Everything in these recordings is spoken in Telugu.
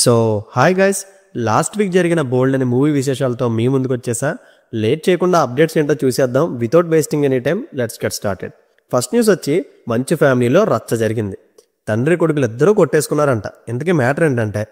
So hi guys, last week జరిగిన బోల్డ్ అనే మూవీ విశేషాలతో మీ ముందుకు వచ్చేసా. లేట్ చేయకుండా అప్డేట్స్ ఏంటో చూసేద్దాం. Without wasting any time let's get started. First news వచ్చి మంచు ఫ్యామిలీలో రచ్చ జరిగింది. తండ్రి కొడుకులు ఇద్దరూ కొట్టేసుకున్నారంట. ఇంతకీ మ్యాటర్ ఏంటంటే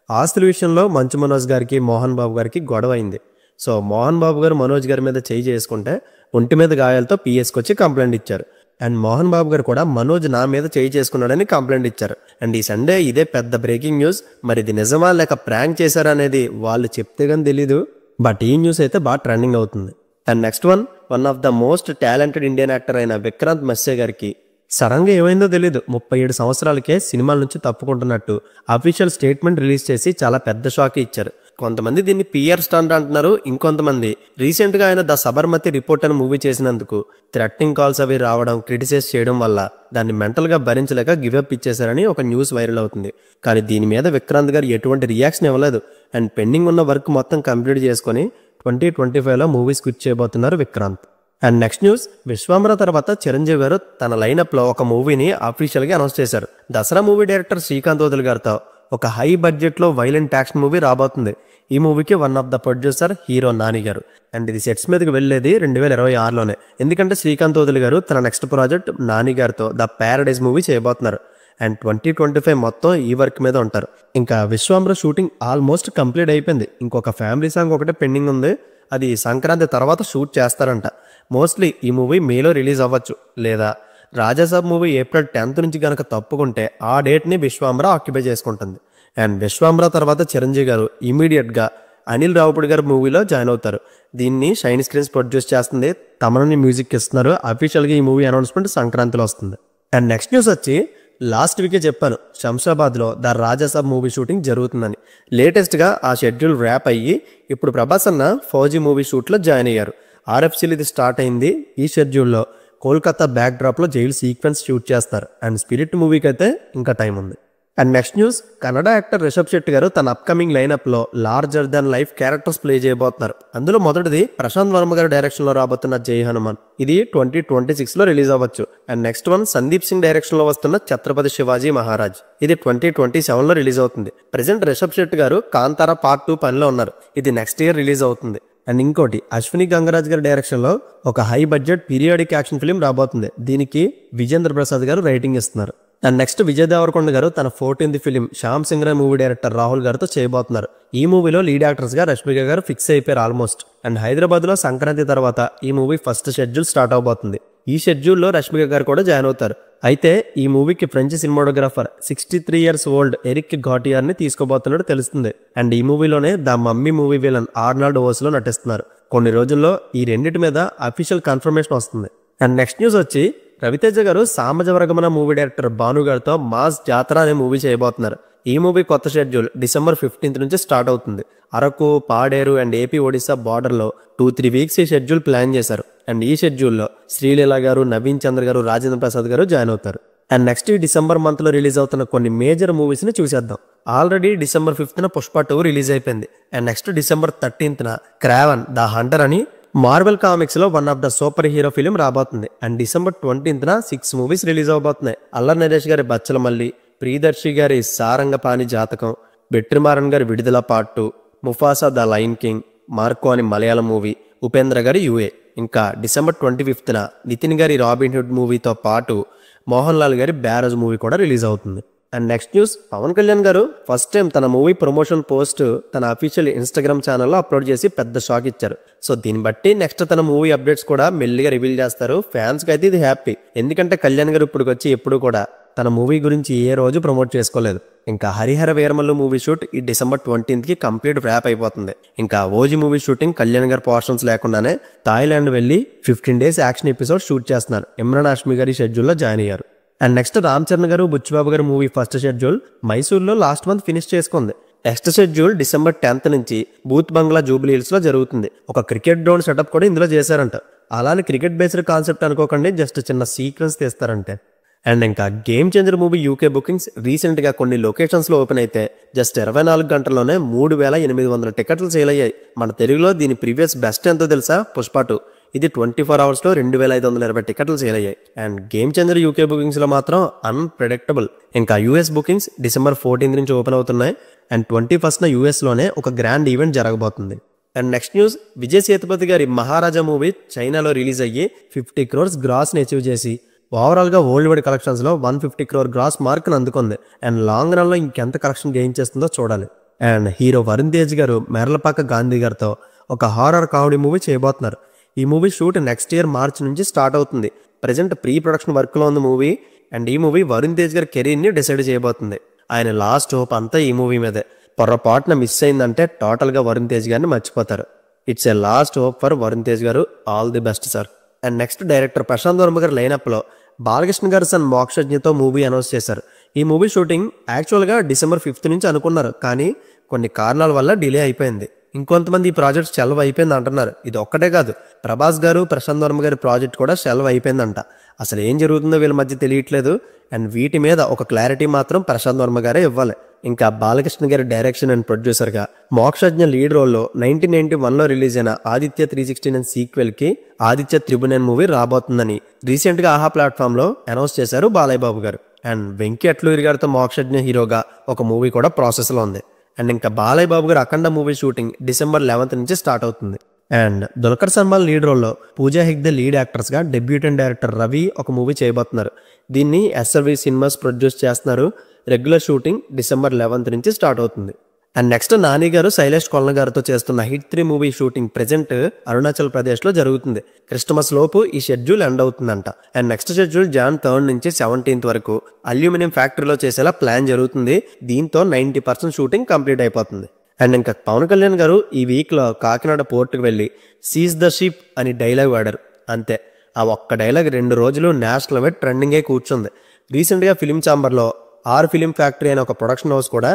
ఆస్తుల విషయంలో మంచు మనోజ్ గారికి మోహన్ బాబు గారికి గొడవ అయింది. సో మోహన్ బాబు గారు మనోజ్ గారి మీద చేయి చేసుకుంటే ఒంటి మీద గాయాలతో పిఎస్కి వచ్చి కంప్లైంట్ ఇచ్చారు. అండ్ మోహన్ బాబు గారు కూడా మనోజ్ నా మీద చేయి చేసుకున్నాడని కంప్లైంట్ ఇచ్చారు. అండ్ ఈ సండే ఇదే పెద్ద బ్రేకింగ్ న్యూస్. మరి ఇది నిజమా లేక ప్రాంక్ చేశారా అనేది వాళ్ళు చెప్తే కానీ తెలీదు. బట్ ఈ న్యూస్ అయితే బాగా ట్రెండింగ్ అవుతుంది. And next one of the most talented Indian actor అయిన విక్రాంత్ మెస్సే గారికి సడన్గా ఏమైందో తెలీదు 37 సంవత్సరాలకే సినిమాల నుంచి తప్పుకుంటున్నట్టు అఫీషియల్ స్టేట్మెంట్ రిలీజ్ చేసి చాలా పెద్ద షాక్ ఇచ్చారు. కొంతమంది దీన్ని పిఆర్ స్టంట్ అంటున్నారు. ఇంకొంతమంది రీసెంట్గా ఆయన ద సబర్మతి రిపోర్ట్ అని మూవీ చేసినందుకు థ్రెటనింగ్ కాల్స్ అవి రావడం, క్రిటిసైజ్ చేయడం వల్ల దాన్ని మెంటల్గా భరించలేక గివప్ ఇచ్చేశారని ఒక న్యూస్ వైరల్ అవుతుంది. కానీ దీని మీద విక్రాంత్ గారు ఎటువంటి రియాక్షన్ ఇవ్వలేదు. అండ్ పెండింగ్ ఉన్న వర్క్ మొత్తం కంప్లీట్ చేసుకొని 2025లో మూవీ స్క్విచ్ చేయబోతున్నారు Vikrant. And next news, Vishwamitra తర్వాత చిరంజీవి గారు తన లైనప్లో ఒక మూవీని అఫీషియల్గా అనౌన్స్ చేశారు. దసరా మూవీ డైరెక్టర్ శ్రీకాంత్ వదులు గారితో ఒక హై బడ్జెట్లో వైలెంట్ యాక్షన్ మూవీ రాబోతుంది. ఈ మూవీకి one of the producer hero Nani గారు. అండ్ ఇది సెట్స్ మీదకి వెళ్ళేది 2026లోనే. ఎందుకంటే శ్రీకాంత్ వదులు గారు తన నెక్స్ట్ ప్రాజెక్ట్ నాని గారితో ద ప్యారడైజ్ మూవీ చేయబోతున్నారు. అండ్ 2025 మొత్తం ఈ వర్క్ మీద ఉంటారు. ఇంకా విశ్వామిత్ర షూటింగ్ ఆల్మోస్ట్ కంప్లీట్ అయిపోయింది. ఇంకొక ఫ్యామిలీ సాంగ్ ఒకటే పెండింగ్ ఉంది. అది సంక్రాంతి తర్వాత షూట్ చేస్తారంట. మోస్ట్లీ ఈ మూవీ మేలో రిలీజ్ అవ్వచ్చు, లేదా రాజాసాబ్ మూవీ April 10th నుంచి కనుక తప్పుకుంటే ఆ డేట్ని విశ్వామిత్ర ఆక్యుపై చేసుకుంటుంది. అండ్ విశ్వామిత్ర తర్వాత చిరంజీవి గారు ఇమీడియట్గా అనిల్ రావుపూడి గారి మూవీలో జాయిన్ అవుతారు. దీన్ని షైన్ స్క్రీన్స్ ప్రొడ్యూస్ చేస్తుంది. తమని మ్యూజిక్ ఇస్తున్నారు. అఫీషియల్గా ఈ మూవీ అనౌన్స్మెంట్ సంక్రాంతిలో వస్తుంది. అండ్ నెక్స్ట్ న్యూస్ వచ్చి లాస్ట్ వీకే చెప్పాను శంషాబాద్లో ద రాజాసాబ్ మూవీ షూటింగ్ జరుగుతుందని. లేటెస్ట్గా ఆ షెడ్యూల్ ర్యాప్ అయ్యి ఇప్పుడు ప్రభాస్ అన్న ఫౌజీ మూవీ షూట్లో జాయిన్ అయ్యారు. RFCలో ఇది స్టార్ట్ అయింది. ఈ షెడ్యూల్లో కోల్కతా బ్యాక్ డ్రాప్లో జైలు సీక్వెన్స్ షూట్ చేస్తారు. అండ్ స్పిరిట్ మూవీకి అయితే ఇంకా టైం ఉంది. And next news, Kannada actor Rishab Shetty garu తన అప్కమింగ్ లైనప్లో larger than life characters play చేయబోతున్నారు. అందులో మొదటిది ప్రశాంత్ వర్మ గారి డైరెక్షన్లో రాబోతున్న జై హనుమాన్. ఇది 2026లో రిలీజ్ అవ్వచ్చు. అండ్ నెక్స్ట్ సందీప్ సింగ్ డైరెక్షన్లో వస్తున్న ఛత్రపతి శివాజీ మహారాజ్. ఇది 2027లో రిలీజ్ అవుతుంది. ప్రెసెంట్ రిషబ్ శెట్టి గారు కాంతారా పార్ట్ 2 పనిలో ఉన్నారు. ఇది నెక్స్ట్ ఇయర్ రిలీజ్ అవుతుంది. అండ్ ఇంకోటి, అశ్విని గంగరాజ్ గారి డైరెక్షన్లో ఒక high budget periodic action film రాబోతుంది. దీనికి విజేంద్ర ప్రసాద్ గారు రైటింగ్ ఇస్తున్నారు. అండ్ నెక్స్ట్ విజయ్ దేవరకొండ గారు తన 14th film Shyam Singh Roy movie director Rahul గారితో చేయబోతున్నారు. ఈ మూవీలో లీడ్ యాక్టర్స్గా రష్మిక గారు ఫిక్స్ అయిపోయారు ఆల్మోస్ట్. అండ్ హైదరాబాద్లో సంక్రాంతి తర్వాత ఈ మూవీ ఫస్ట్ షెడ్యూల్ స్టార్ట్ అవబోతుంది. ఈ షెడ్యూల్లో రష్మిక గారు కూడా జాయిన్ అవుతారు. అయితే ఈ మూవీకి French cinematographer 63 years old Eric ఘాటియార్ని తీసుకోబోతున్నట్టు తెలుస్తుంది. అండ్ ఈ మూవీలోనే the Mummy movie villain Arnold Vosloo నటిస్తున్నారు. కొన్ని రోజుల్లో ఈ రెండింటి మీద అఫీషియల్ కన్ఫర్మేషన్ వస్తుంది. అండ్ నెక్స్ట్ న్యూస్ వచ్చి రవితేజ గారు సామజవరగమన మూవీ డైరెక్టర్ భాను గారితో మాస్ జాతర అనే మూవీ చేయబోతున్నారు. ఈ మూవీ కొత్త షెడ్యూల్ December 15th నుంచి స్టార్ట్ అవుతుంది. అరకు, పాడేరు అండ్ ఏపీ ఒడిశా బార్డర్లో 2-3 weeks ఈ షెడ్యూల్ ప్లాన్ చేశారు. అండ్ ఈ షెడ్యూల్లో శ్రీలీల గారు, నవీన్ చంద్ర గారు, రాజేంద్ర ప్రసాద్ గారు జాయిన్ అవుతారు. అండ్ నెక్స్ట్ ఈ డిసెంబర్ మంత్లో రిలీజ్ అవుతున్న కొన్ని మేజర్ మూవీస్ని చూసేద్దాం. Already December 5th Pushpa 2 release అయిపోయింది. And next December 13th Kraven the Hunter అని మార్వెల్ కామిక్స్లో one of the super hero film రాబోతుంది. And December 20th 6 movies release అవబోతున్నాయి. అల్లరి నరేష్ గారి బచ్చలమల్లి, ప్రియదర్శి గారి సారంగపాణి జాతకం, వెట్రిమారన్ గారి విడుదల part 2, Mufasa the lion king, Marco అని మలయాళం మూవీ, ఉపేంద్ర గారి UA. ఇంకా December 25th నితిన్ గారి రాబిన్ హుడ్ మూవీతో పాటు మోహన్ లాల్ గారి బ్యారేజ్ మూవీ కూడా రిలీజ్ అవుతుంది. And next news, Pawan Kalyan గారు ఫస్ట్ టైం తన మూవీ ప్రమోషన్ పోస్ట్ తన అఫీషియల్ ఇన్స్టాగ్రామ్ ఛానల్లో అప్లోడ్ చేసి పెద్ద షాక్ ఇచ్చారు. సో దీన్ని బట్టి నెక్స్ట్ తన మూవీ అప్డేట్స్ కూడా మెల్లిగా రివీల్ చేస్తారు. ఫ్యాన్స్కి అయితే ఇది హ్యాపీ. ఎందుకంటే కళ్యాణ్ గారు ఇప్పుడు వచ్చి ఎప్పుడు కూడా తన మూవీ గురించి ఏ రోజు ప్రమోట్ చేసుకోలేదు. ఇంకా హరిహర వీరమల్లు మూవీ షూట్ ఈ December 20th కంప్లీట్ ర్యాప్ అయిపోతుంది. ఇంకా ఓజీ మూవీ షూటింగ్ కళ్యాణ్ గారి పోర్షన్స్ లేకుండానే థాయిలాండ్ వెళ్ళి 15 days యాక్షన్ ఎపిసోడ్ షూట్ చేస్తున్నారు. ఇమ్రాన్ హాష్మి గారి షెడ్యూల్లో జాయిన్ అయ్యారు. అండ్ నెక్స్ట్ రామ్ చరణ్ గారు, బుచ్చిబాబు గారి మూవీ ఫస్ట్ షెడ్యూల్ మైసూర్లో లాస్ట్ మంత్ ఫినిష్ చేసుకుంది. నెక్స్ట్ షెడ్యూల్ December 10th నుంచి బూత్ బంగ్లా జూబ్లీ హిల్స్లో జరుగుతుంది. ఒక క్రికెట్ గ్రౌండ్ సెటప్ కూడా ఇందులో చేశారంట. అలానే క్రికెట్ బేస్డ్ కాన్సెప్ట్ అనుకోకండి, జస్ట్ చిన్న సీక్వెన్స్ తీస్తారంటే. అండ్ ఇంకా game changer movie UK bookings రీసెంట్గా కొన్ని లొకేషన్స్లో ఓపెన్ అయితే జస్ట్ 24 గంటల్లోనే 3800 టికెట్లు సేల్ అయ్యాయి. మన తెలుగులో దీని ప్రీవియస్ బెస్ట్ ఎంతో తెలుసా? పుష్ప 2. ఇది 24 అవర్స్లో 2520 టికెట్లు సేల్ అయ్యాయి. అండ్ గేమ్ చేంజర్ UK బుకింగ్స్లో మాత్రం అన్ప్రెడిక్టబుల్. ఇంకా US బుకింగ్స్ December 14th నుంచి ఓపెన్ అవుతున్నాయి. అండ్ 21st యూఎస్లోనే ఒక గ్రాండ్ ఈవెంట్ జరగబోతుంది. And next news, Vijay Sethupathi గారి మహారాజా మూవీ చైనాలో రిలీజ్ అయ్యి 50 crores గ్రాస్ని అచీవ్ చేసి ఓవరాల్గా వరల్డ్ వైడ్ కలెక్షన్స్లో 150 crore గ్రాస్ మార్క్ను అందుకుంది. అండ్ లాంగ్ రన్లో ఇంకెంత కలెక్షన్ గెయిన్ చేస్తుందో చూడాలి. అండ్ హీరో వరుణ్ తేజ్ గారు మెర్లపాక గాంధీ గారితో ఒక హారర్ కామెడీ మూవీ చేయబోతున్నారు. ఈ movie shoot next year March నుంచి స్టార్ట్ అవుతుంది. ప్రజెంట్ ప్రీ ప్రొడక్షన్ వర్క్లో ఉంది మూవీ. అండ్ ఈ మూవీ వరుణ్ తేజ్ గారి కెరీర్ని డిసైడ్ చేయబోతుంది. ఆయన లాస్ట్ హోప్ అంతా ఈ మూవీ మీదే. పొరపాటున మిస్ అయిందంటే టోటల్గా వరుణ్ తేజ్ గారిని మర్చిపోతారు. It's a last hope for Varun Tej garu. All the best sir. And next director Prashanth Varma గారి లైనప్లో బాలకృష్ణ గారు సన్ మోక్షజ్ఞతో మూవీ అనౌన్స్ చేశారు. ఈ మూవీ షూటింగ్ యాక్చువల్గా December 5th నుంచి అనుకున్నారు, కానీ కొన్ని కారణాల వల్ల డిలే అయిపోయింది. ఇంకొంతమంది ఈ ప్రాజెక్ట్ సెలవు అయిపోయింది అంటున్నారు. ఇది ఒక్కటే కాదు, ప్రభాస్ గారు ప్రశాంత్ వర్మ గారి ప్రాజెక్ట్ కూడా సెలవు అయిపోయిందంట. అసలు ఏం జరుగుతుందో వీళ్ళ మధ్య తెలియట్లేదు. అండ్ వీటి మీద ఒక క్లారిటీ మాత్రం ప్రశాంత్ వర్మ గారే ఇవ్వాలి. ఇంకా బాలకృష్ణ గారి డైరెక్షన్ అండ్ ప్రొడ్యూసర్గా మోక్షజ్ఞ లీడ్ రోల్లో 1991లో రిలీజ్ అయిన ఆదిత్య 369 సీక్వెల్కి ఆదిత్య త్రిభువన్ మూవీ రాబోతుందని రీసెంట్గా ఆహా ప్లాట్ఫామ్లో అనౌన్స్ చేశారు బాలయ్య బాబు గారు. అండ్ వెంకీ అట్లూరి గారితో మోక్షజ్ఞ హీరోగా ఒక మూవీ కూడా ప్రాసెస్లో ఉంది. అండ్ ఇంకా బాలయ్య బాబు గారు అఖండ మూవీ షూటింగ్ December 11th నుంచి స్టార్ట్ అవుతుంది. అండ్ దుల్కర్ సల్మాన్ లీడ్ రోల్లో పూజా హెగ్డే లీడ్ యాక్టర్స్గా డెబ్యూటెంట్ డైరెక్టర్ రవి ఒక మూవీ చేయబోతున్నారు. దీన్ని SRV సినిమాస్ ప్రొడ్యూస్ చేస్తున్నారు. రెగ్యులర్ షూటింగ్ December 11th నుంచి స్టార్ట్ అవుతుంది. అండ్ నెక్స్ట్ నాని గారు శైలేష్ కొల్న గారితో చేస్తున్న hit 3 movie shooting present Arunachal ప్రదేశ్లో జరుగుతుంది. క్రిస్టమస్ లోపు ఈ షెడ్యూల్ ఎండ్ అవుతుందంట. And next schedule Jan 3rd నుంచి 17th వరకు అల్యూమినియం ఫ్యాక్టరీలో చేసేలా ప్లాన్ జరుగుతుంది. దీంతో 90% షూటింగ్ కంప్లీట్ అయిపోతుంది. అండ్ ఇంకా పవన్ కళ్యాణ్ గారు ఈ వీక్లో కాకినాడ పోర్టుకు వెళ్ళి సీజ్ ద షిప్ అని డైలాగ్ వాడారు. అంతే, ఆ ఒక్క డైలాగ్ 2 రోజులు నేషనల్ వైడ్ ట్రెండింగే కూర్చుంది. రీసెంట్గా ఫిలిం ఛాంబర్లో ఆర్ ఫిలిం ఫ్యాక్టరీ అనే ఒక ప్రొడక్షన్ హౌస్ కూడా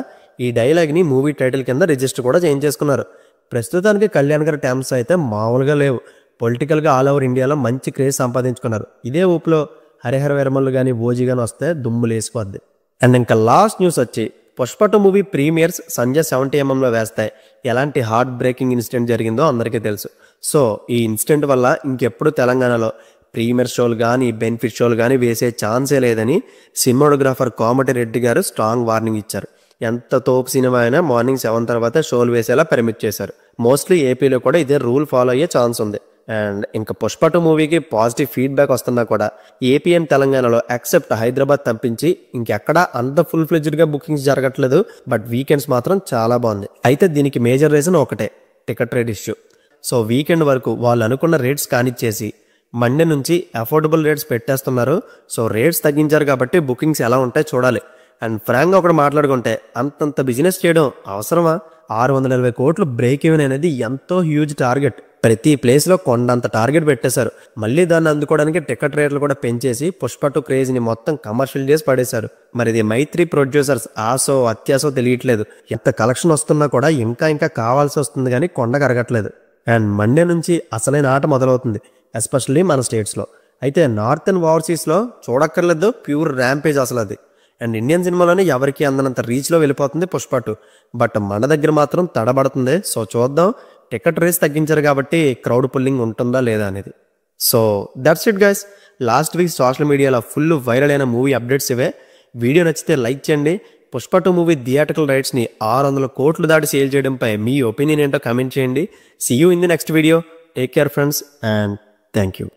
ఈ డైలాగ్ని మూవీ టైటిల్ కింద రిజిస్టర్ కూడా చేయించేసుకున్నారు. ప్రస్తుతానికి కళ్యాణ్ గారి టైమ్స్ అయితే మామూలుగా లేవు. పొలిటికల్గా ఆల్ ఓవర్ ఇండియాలో మంచి క్రేజ్ సంపాదించుకున్నారు. ఇదే ఊపులో హరిహర వీరమల్లు కానీ ఓజీ కానీ వస్తే దుమ్ములు వేసిపోద్ది. అండ్ ఇంకా లాస్ట్ న్యూస్ వచ్చి Pushpa 2 movie premieres Sanjay 70mm వేస్తాయి. ఎలాంటి హార్ట్ బ్రేకింగ్ ఇన్సిడెంట్ జరిగిందో అందరికీ తెలుసు. సో ఈ ఇన్సిడెంట్ వల్ల ఇంకెప్పుడు తెలంగాణలో ప్రీమియర్ షోలు కానీ బెనిఫిట్ షోలు కానీ వేసే ఛాన్సే లేదని సినిమాటోగ్రాఫర్ కోమటిరెడ్డి గారు స్ట్రాంగ్ వార్నింగ్ ఇచ్చారు. ఎంత తోపు సినిమా అయినా మార్నింగ్ 7 తర్వాత షోలు వేసేలా పర్మిట్ చేశారు. మోస్ట్లీ ఏపీలో కూడా ఇదే రూల్ ఫాలో అయ్యే ఛాన్స్ ఉంది. అండ్ ఇంకా పుష్ప 2 మూవీకి పాజిటివ్ ఫీడ్బ్యాక్ వస్తున్నా కూడా ఏపీ అండ్ తెలంగాణలో ఎక్సెప్ట్ హైదరాబాద్ తప్పించి ఇంకెక్కడా అంత ఫుల్ ఫ్లెడ్జ్డ్గా బుకింగ్స్ జరగట్లేదు. బట్ వీకెండ్స్ మాత్రం చాలా బాగుంది. అయితే దీనికి మేజర్ రీజన్ ఒకటే, ticket rate issue. So weekend వరకు వాళ్ళు అనుకున్న రేట్స్ కానిచ్చేసి మండే నుంచి అఫోర్డబుల్ రేట్స్ పెట్టేస్తున్నారు. సో రేట్స్ తగ్గించారు కాబట్టి బుకింగ్స్ ఎలా ఉంటాయి చూడాలి. అండ్ ఫ్రాంక్గా ఒకటి మాట్లాడుకుంటే అంతంత బిజినెస్ చేయడం అవసరమా? 640 కోట్లు బ్రేక్ ఈవెన్ అనేది ఎంతో హ్యూజ్ టార్గెట్. ప్రతి ప్లేస్లో కొండంత టార్గెట్ పెట్టేశారు. మళ్ళీ దాన్ని అందుకోవడానికి టికెట్ రేట్లు కూడా పెంచేసి పుష్ప 2 క్రేజ్ని మొత్తం కమర్షియల్ చేసి పడేశారు. మరి ఇది మైత్రి ప్రొడ్యూసర్స్ ఆసో అత్యాసో తెలియట్లేదు. ఎంత కలెక్షన్ వస్తున్నా కూడా ఇంకా కావాల్సి వస్తుంది కానీ కొండ కరగట్లేదు. అండ్ మండే నుంచి అసలైన ఆట మొదలవుతుంది, ఎస్పెషల్లీ మన స్టేట్స్లో. అయితే నార్త్ అండ్ ఓవర్సీస్లో చూడక్కర్లేదు, ప్యూర్ ర్యాంపేజ్ అసలు అది. అండ్ ఇండియన్ సినిమాలోనే ఎవరికి అందనంత రీచ్లో వెళ్ళిపోతుంది పుష్ప 2. బట్ మన దగ్గర మాత్రం తడబడుతుంది. సో చూద్దాం. టికెట్ రేస్ తగ్గించారు కాబట్టి క్రౌడ్ పుల్లింగ్ ఉంటుందా లేదా అనేది. So that's it guys. Last week social మీడియాలో ఫుల్ వైరల్ అయిన మూవీ అప్డేట్స్ ఇవే. వీడియో నచ్చితే లైక్ చేయండి. పుష్ప 2 మూవీ థియేట్రికల్ రైట్స్ని 600 కోట్లు దాటి సేల్ చేయడంపై మీ ఒపీనియన్ ఏంటో కామెంట్ చేయండి. See you in the next video. Take care friends and thank you.